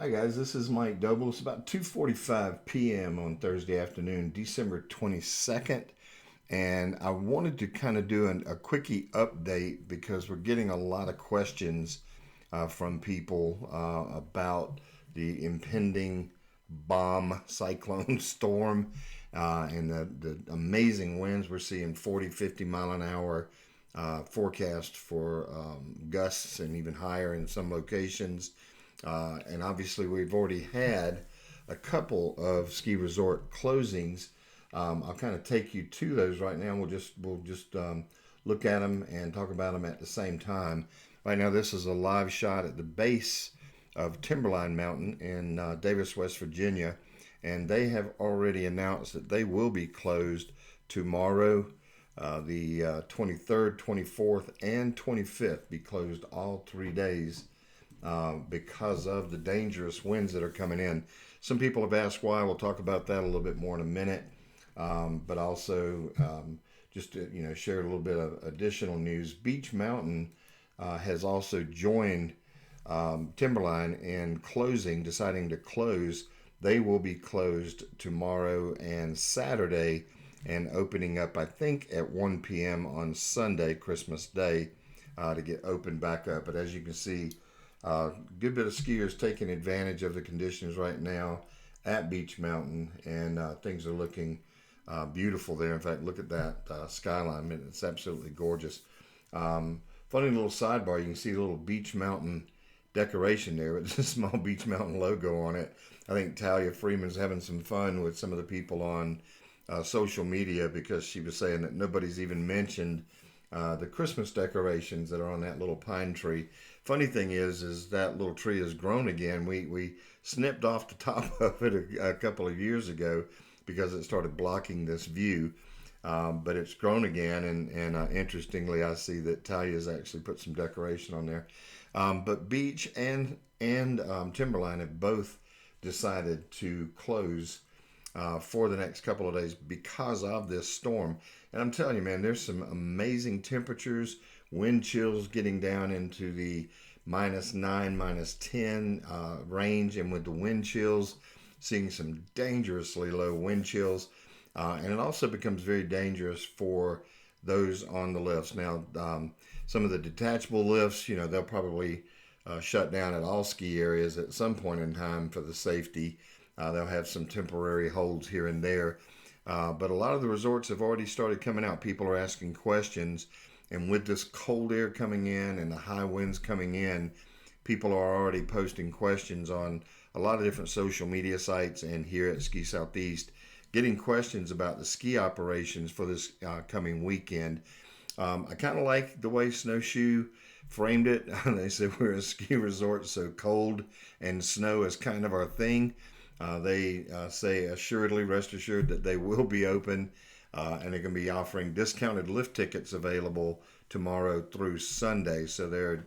Hi guys, this is Mike Doble. It's about 2:45 p.m. on Thursday afternoon, December 22nd, and I wanted to kind of do a quickie update because we're getting a lot of questions from people about the impending bomb cyclone storm and the amazing winds. We're seeing 40, 50 mile an hour forecast for gusts and even higher in some locations. And obviously, we've already had a couple of ski resort closings. I'll kind of take you to those right now. We'll just look at them and talk about them at the same time. Right now, this is a live shot at the base of Timberline Mountain in Davis, West Virginia, and they have already announced that they will be closed tomorrow. The 23rd, 24th, and 25th be closed all 3 days because of the dangerous winds that are coming in. Some people have asked why. We'll talk about that a little bit more in a minute. But also, just to share a little bit of additional news. Beech Mountain has also joined Timberline in deciding to close. They will be closed tomorrow and Saturday, and opening up, I think, at 1 p.m. on Sunday, Christmas Day, to get opened back up. But as you can see, good bit of skiers taking advantage of the conditions right now at Beech Mountain, and things are looking beautiful there. In fact, look at that skyline. It's absolutely gorgeous. Funny little sidebar, you can see the little Beech Mountain decoration there with the small Beech Mountain logo on it. I think Talia Freeman's having some fun with some of the people on social media because she was saying that nobody's even mentioned the Christmas decorations that are on that little pine tree. Funny thing is that little tree has grown again. We snipped off the top of it a couple of years ago because it started blocking this view. But it's grown again, and interestingly, I see that Talia's actually put some decoration on there. But Beech and Timberline have both decided to close for the next couple of days because of this storm. And I'm telling you, man, there's some amazing temperatures, wind chills getting down into the -9, -10 range, and with the wind chills, seeing some dangerously low wind chills. And it also becomes very dangerous for those on the lifts. Now, some of the detachable lifts, they'll probably shut down at all ski areas at some point in time for the safety. They'll have some temporary holds here and there. But a lot of the resorts have already started coming out. People are asking questions. And with this cold air coming in and the high winds coming in, people are already posting questions on a lot of different social media sites and here at Ski Southeast, getting questions about the ski operations for this coming weekend. I kind of like the way Snowshoe framed it. They said we're a ski resort, so cold and snow is kind of our thing. They say assuredly, rest assured, that they will be open, and they're going to be offering discounted lift tickets available tomorrow through Sunday. So they're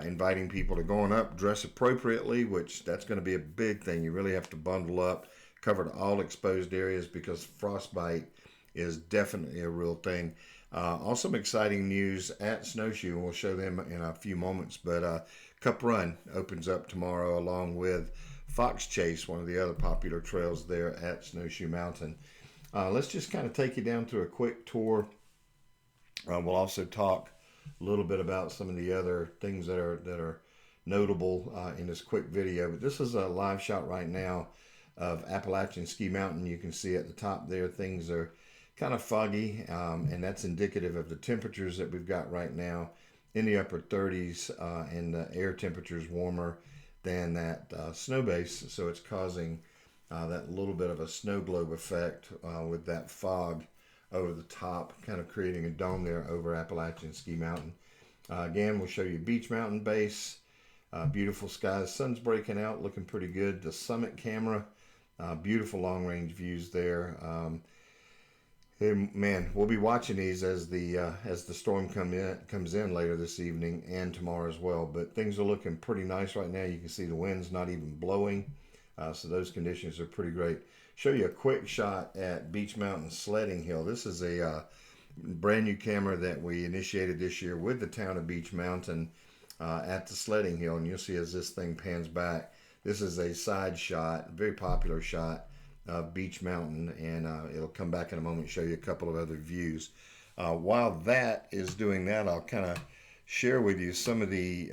inviting people to go on up, dress appropriately, which that's going to be a big thing. You really have to bundle up, cover all exposed areas because frostbite is definitely a real thing. Also, some exciting news at Snowshoe, and we'll show them in a few moments. But Cup Run opens up tomorrow along with Fox Chase, one of the other popular trails there at Snowshoe Mountain. Let's just kind of take you down through a quick tour. We'll also talk a little bit about some of the other things that are notable in this quick video. But this is a live shot right now of Appalachian Ski Mountain. You can see at the top there things are kind of foggy, and that's indicative of the temperatures that we've got right now in the upper 30s, and the air temperature is warmer than that snow base, so it's causing that little bit of a snow globe effect with that fog over the top, kind of creating a dome there over Appalachian Ski Mountain. Again, we'll show you Beech Mountain base, beautiful skies, sun's breaking out, looking pretty good. The summit camera, beautiful long range views there. And man, we'll be watching these as the storm comes in later this evening and tomorrow as well. But things are looking pretty nice right now. You can see the wind's not even blowing, so those conditions are pretty great. Show you a quick shot at Beech Mountain Sledding Hill. This is a brand new camera that we initiated this year with the town of Beech Mountain at the Sledding Hill, and you'll see as this thing pans back This is a side shot, very popular shot of Beech Mountain, and it'll come back in a moment and show you a couple of other views. While that is doing that, I'll kind of share with you some of the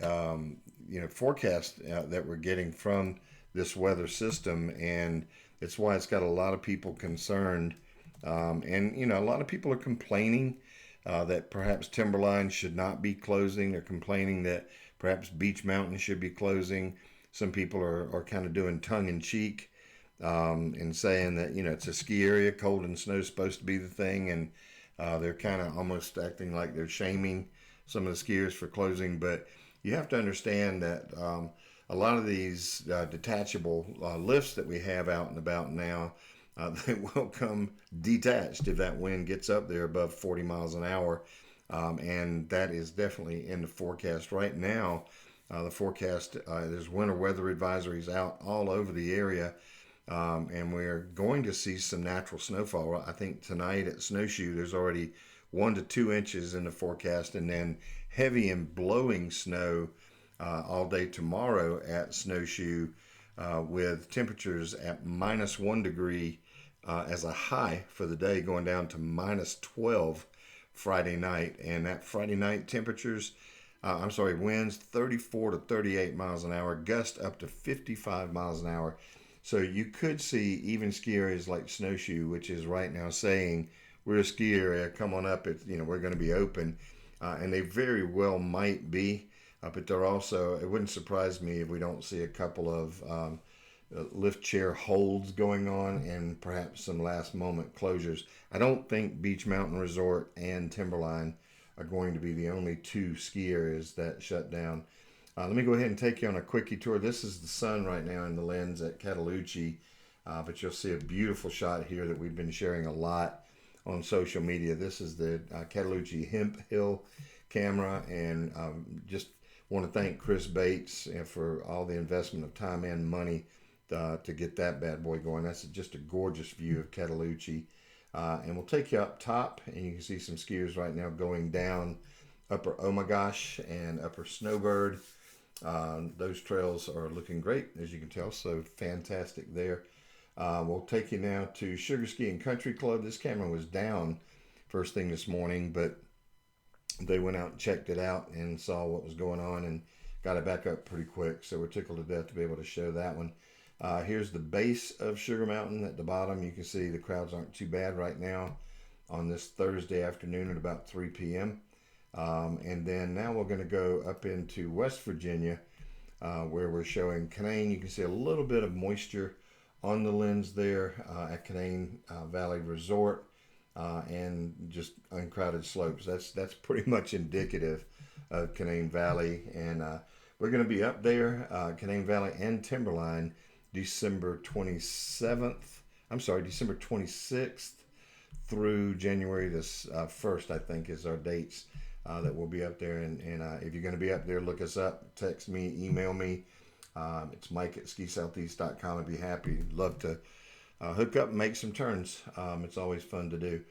forecast that we're getting from this weather system, and it's why it's got a lot of people concerned. And a lot of people are complaining that perhaps Timberline should not be closing. They're complaining that perhaps Beech Mountain should be closing. Some people are kind of doing tongue in cheek and saying that it's a ski area, cold and snow is supposed to be the thing, and they're kind of almost acting like they're shaming some of the skiers for closing. But you have to understand that a lot of these detachable lifts that we have out and about now, they will come detached if that wind gets up there above 40 miles an hour. And that is definitely in the forecast right now. The forecast, there's winter weather advisories out all over the area. And we're going to see some natural snowfall. I think tonight at Snowshoe, there's already 1 to 2 inches in the forecast, and then heavy and blowing snow all day tomorrow at Snowshoe with temperatures at -1 degree as a high for the day, going down to -12 Friday night. And that Friday night temperatures, winds 34 to 38 miles an hour, gust up to 55 miles an hour. So you could see even ski areas like Snowshoe, which is right now saying we're a ski area, come on up, we're going to be open. And they very well might be, but they're also, it wouldn't surprise me if we don't see a couple of lift chair holds going on and perhaps some last moment closures. I don't think Beech Mountain Resort and Timberline are going to be the only 2 ski areas that shut down. Let me go ahead and take you on a quickie tour. This is the sun right now in the lens at Cataloochee, but you'll see a beautiful shot here that we've been sharing a lot on social media. This is the Cataloochee Hemp Hill camera, and just want to thank Chris Bates for all the investment of time and money to get that bad boy going. That's just a gorgeous view of Cataloochee. And we'll take you up top, and you can see some skiers right now going down Upper Oh My Gosh and Upper Snowbird. Those trails are looking great, as you can tell, so fantastic there. We'll take you now to Sugar Ski and Country Club. This camera was down first thing this morning, but they went out and checked it out and saw what was going on and got it back up pretty quick. So we're tickled to death to be able to show that one. Here's the base of Sugar Mountain. At the bottom, you can see the crowds aren't too bad right now on this Thursday afternoon at about 3 p.m. And then now we're going to go up into West Virginia, where we're showing Canaan. You can see a little bit of moisture on the lens there at Canaan Valley Resort, and just uncrowded slopes. That's pretty much indicative of Canaan Valley. And we're going to be up there, Canaan Valley and Timberline, December 26th through January this 1st, I think, is our dates that we'll be up there. And if you're going to be up there, look us up, text me, email me. It's Mike at skisoutheast.com. I'd be happy. Love to hook up and make some turns. It's always fun to do.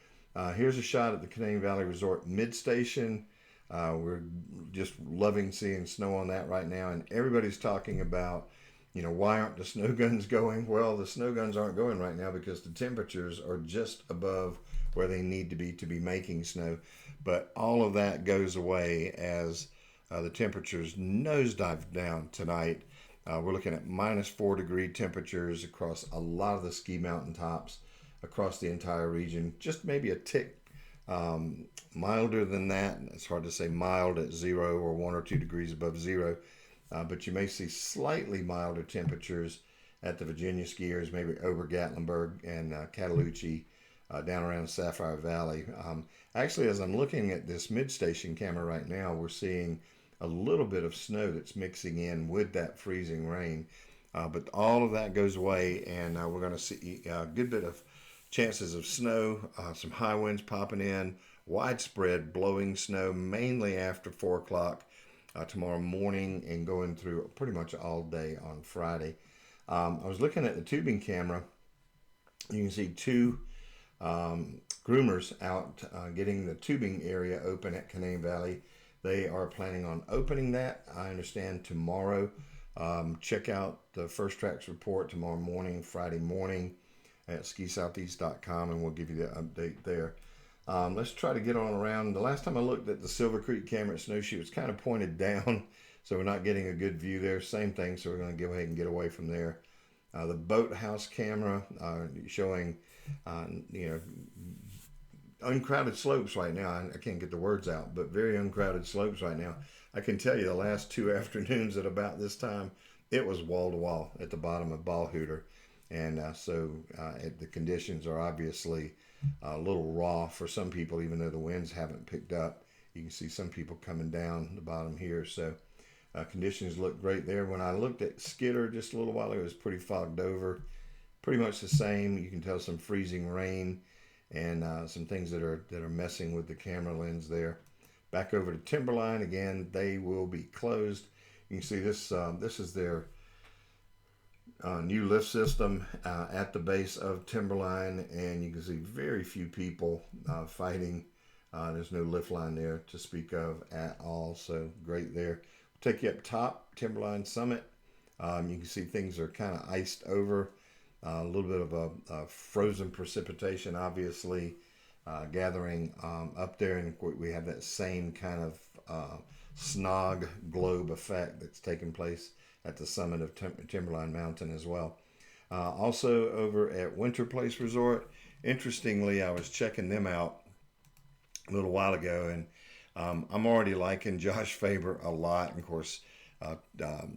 Here's a shot at the Canaan Valley Resort mid-station. We're just loving seeing snow on that right now. And everybody's talking about, why aren't the snow guns going? Well, the snow guns aren't going right now because the temperatures are just above where they need to be making snow. But all of that goes away as the temperatures nosedive down tonight. We're looking at -4 degree temperatures across a lot of the ski mountain tops across the entire region. Just maybe a tick milder than that. It's hard to say mild at 0 or 1 or 2 degrees above 0. But you may see slightly milder temperatures at the Virginia skiers, maybe over Gatlinburg and Cataloochee, down around Sapphire Valley. Actually, as I'm looking at this mid-station camera right now, we're seeing a little bit of snow that's mixing in with that freezing rain. But all of that goes away, and we're going to see a good bit of chances of snow, some high winds popping in, widespread blowing snow, mainly after 4 o'clock tomorrow morning and going through pretty much all day on Friday. I was looking at the tubing camera. You can see 2 groomers out getting the tubing area open at Canaan Valley. They are planning on opening that, I understand, tomorrow Check out the First Tracks report tomorrow morning, Friday morning at skisoutheast.com, and we'll give you the update there. Let's try to get on around. The last time I looked at the Silver Creek camera at Snowshoe, it's kind of pointed down, so we're not getting a good view there. Same thing, so we're going to go ahead and get away from there. The Boathouse camera showing, you know, uncrowded slopes right now. I can't get the words out, but very uncrowded slopes right now. I can tell you the last 2 afternoons at about this time, it was wall to wall at the bottom of Ball Hooter. And the conditions are obviously a little raw for some people, even though the winds haven't picked up. You can see some people coming down the bottom here. So conditions look great there. When I looked at Skidder just a little while ago, it was pretty fogged over. Pretty much the same. You can tell some freezing rain and some things that are messing with the camera lens there. Back over to Timberline again. They will be closed. You can see this. This is their new lift system at the base of Timberline, and you can see very few people fighting. There's no lift line there to speak of at all. So great there. We'll take you up top, Timberline Summit. You can see things are kind of iced over. A little bit of a frozen precipitation, obviously, gathering up there. And we have that same kind of snog globe effect that's taking place at the summit of Timberline Mountain as well. Also over at Winter Place Resort, interestingly, I was checking them out a little while ago, and I'm already liking Josh Faber a lot. And of course,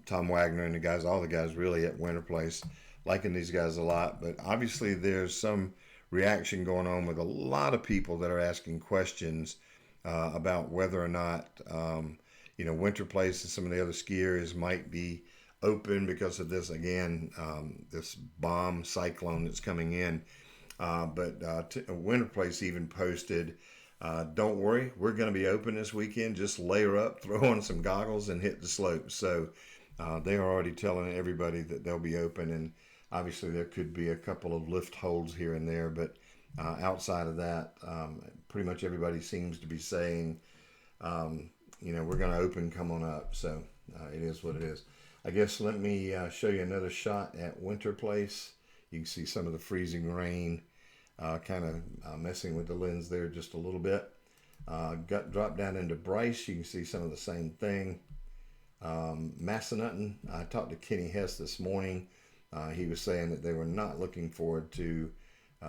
Tom Wagner and the guys, all the guys really at Winter Place, liking these guys a lot. But obviously there's some reaction going on with a lot of people that are asking questions about whether or not Winter Place and some of the other ski areas might be open because of this, again, this bomb cyclone that's coming in. But Winter Place even posted, don't worry, we're going to be open this weekend. Just layer up, throw on some goggles, and hit the slopes. So they are already telling everybody that they'll be open. And obviously there could be a couple of lift holds here and there. But outside of that, pretty much everybody seems to be saying, we're going to open, come on up. So it is what it is. I guess let me show you another shot at Winter Place. You can see some of the freezing rain kind of messing with the lens there just a little bit. Drop down into Bryce. You can see some of the same thing. Massanutten, I talked to Kenny Hess this morning. He was saying that they were not looking forward to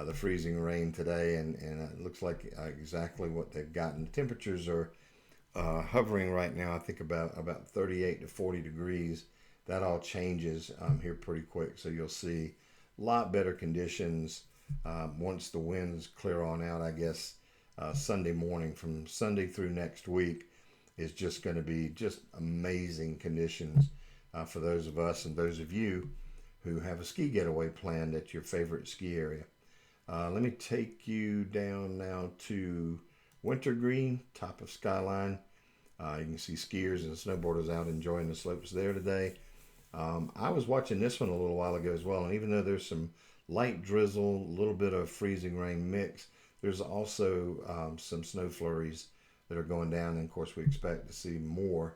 the freezing rain today, and it looks like exactly what they've gotten. The temperatures are hovering right now, I think about 38 to 40 degrees. That all changes here pretty quick, so you'll see a lot better conditions once the winds clear on out. I guess Sunday morning, from Sunday through next week, is just going to be just amazing conditions for those of us and those of you who have a ski getaway planned at your favorite ski area. Let me take you down now to Wintergreen, top of Skyline. You can see skiers and snowboarders out enjoying the slopes there today. I was watching this one a little while ago as well, and even though there's some light drizzle, a little bit of freezing rain mix, there's also some snow flurries that are going down, and of course we expect to see more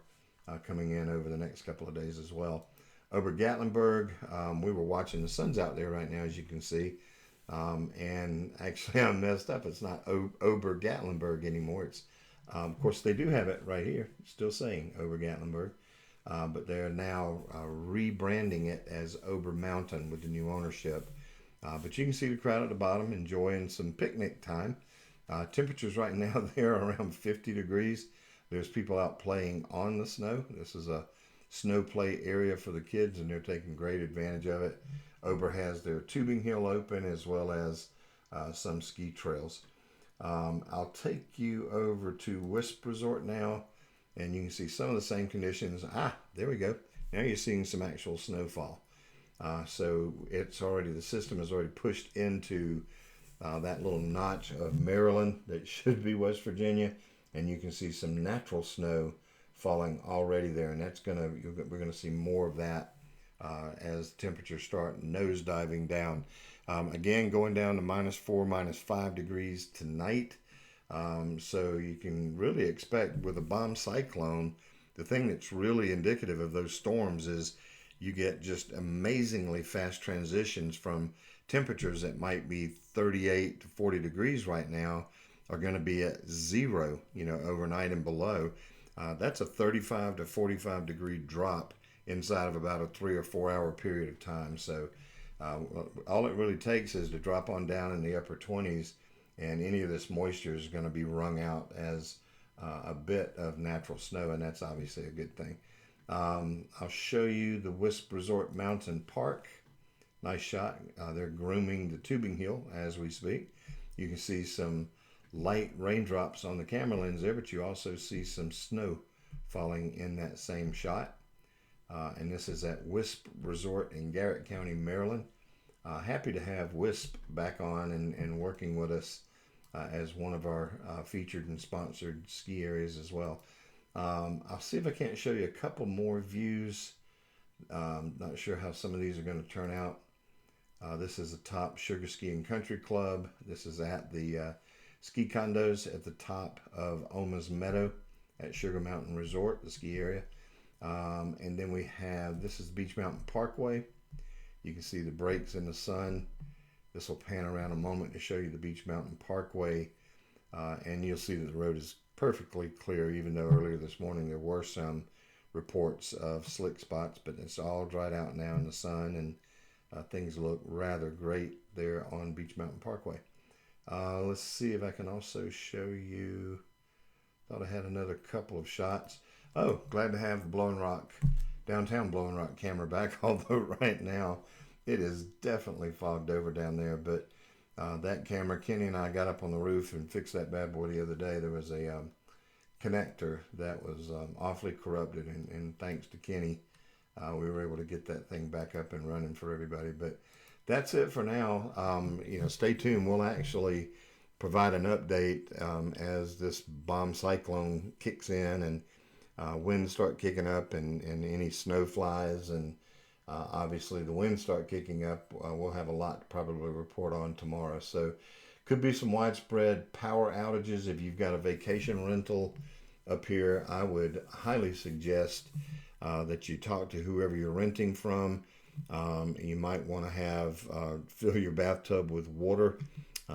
coming in over the next couple of days as well. Ober Gatlinburg, we were watching, the sun's out there right now, as you can see, and actually I messed up. It's not Ober Gatlinburg anymore. It's of course they do have it right here, still saying Ober Gatlinburg, but they're now rebranding it as Ober Mountain with the new ownership. But you can see the crowd at the bottom enjoying some picnic time. Temperatures right now, they're around 50 degrees. There's people out playing on the snow. This is a snow play area for the kids, and they're taking great advantage of it. Ober has their tubing hill open, as well as some ski trails. I'll take you over to Wisp Resort now, and you can see some of the same conditions. There we go. Now you're seeing some actual snowfall. So the system has already pushed into that little notch of Maryland that should be West Virginia, and you can see some natural snow falling already there, and we're gonna see more of that as temperatures start nosediving down. Again, going down to -4, -5 degrees tonight. So you can really expect with a bomb cyclone, the thing that's really indicative of those storms is you get just amazingly fast transitions from temperatures that might be 38 to 40 degrees right now are going to be at zero, overnight and below. That's a 35 to 45 degree drop inside of about a 3 or 4 hour period of time. So all it really takes is to drop on down in the upper 20s, and any of this moisture is going to be wrung out as a bit of natural snow, and that's obviously a good thing. I'll show you the Wisp Resort Mountain Park. Nice shot. They're grooming the tubing hill as we speak. You can see some light raindrops on the camera lens there, but you also see some snow falling in that same shot. And this is at Wisp Resort in Garrett County, Maryland. Happy to have Wisp back on and working with us as one of our featured and sponsored ski areas as well. I'll see if I can't show you a couple more views. Not sure how some of these are going to turn out. This is the top Sugar Ski and Country Club. This is at the ski condos at the top of Oma's Meadow at Sugar Mountain Resort, the ski area. And then we have, this is Beech Mountain Parkway. You can see the breaks in the sun. This will pan around a moment to show you the Beech Mountain Parkway. And you'll see that the road is perfectly clear, even though earlier this morning there were some reports of slick spots, but it's all dried out now in the sun, and things look rather great there on Beech Mountain Parkway. Let's see if I can also show you, thought I had another couple of shots. Oh, glad to have the Blowing Rock, downtown Blowing Rock camera back, although right now it is definitely fogged over down there. But that camera, Kenny and I got up on the roof and fixed that bad boy the other day. There was a connector that was awfully corrupted, and thanks to Kenny, we were able to get that thing back up and running for everybody. But that's it for now. Stay tuned. We'll actually provide an update as this bomb cyclone kicks in and winds start kicking up, and any snow flies, and obviously the winds start kicking up. We'll have a lot to probably report on tomorrow. So could be some widespread power outages. If you've got a vacation rental up here, I would highly suggest that you talk to whoever you're renting from. You might want to have fill your bathtub with water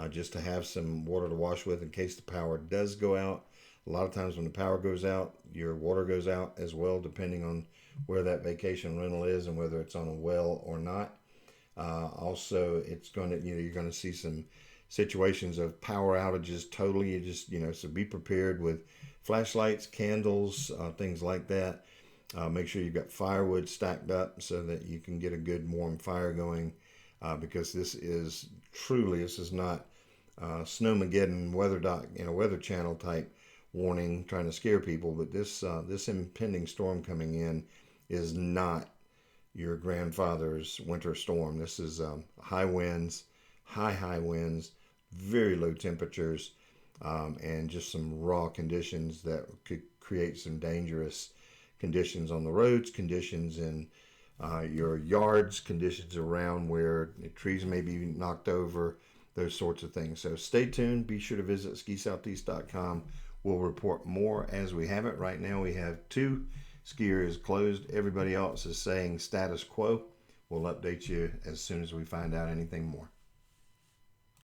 just to have some water to wash with in case the power does go out. A lot of times when the power goes out, your water goes out as well, depending on where that vacation rental is and whether it's on a well or not. Also, it's going to, you're going to see some situations of power outages totally. You just, so be prepared with flashlights, candles, things like that. Make sure you've got firewood stacked up so that you can get a good warm fire going, because this is not Snowmageddon Weather Channel type warning trying to scare people, but this impending storm coming in is not your grandfather's winter storm. This is high winds, high winds, very low temperatures, and just some raw conditions that could create some dangerous conditions on the roads, conditions in your yards, conditions around where the trees may be knocked over, those sorts of things. So stay tuned. Be sure to visit skisoutheast.com. We'll report more as we have it. Right now we have 2 ski areas closed. Everybody else is saying status quo. We'll update you as soon as we find out anything more.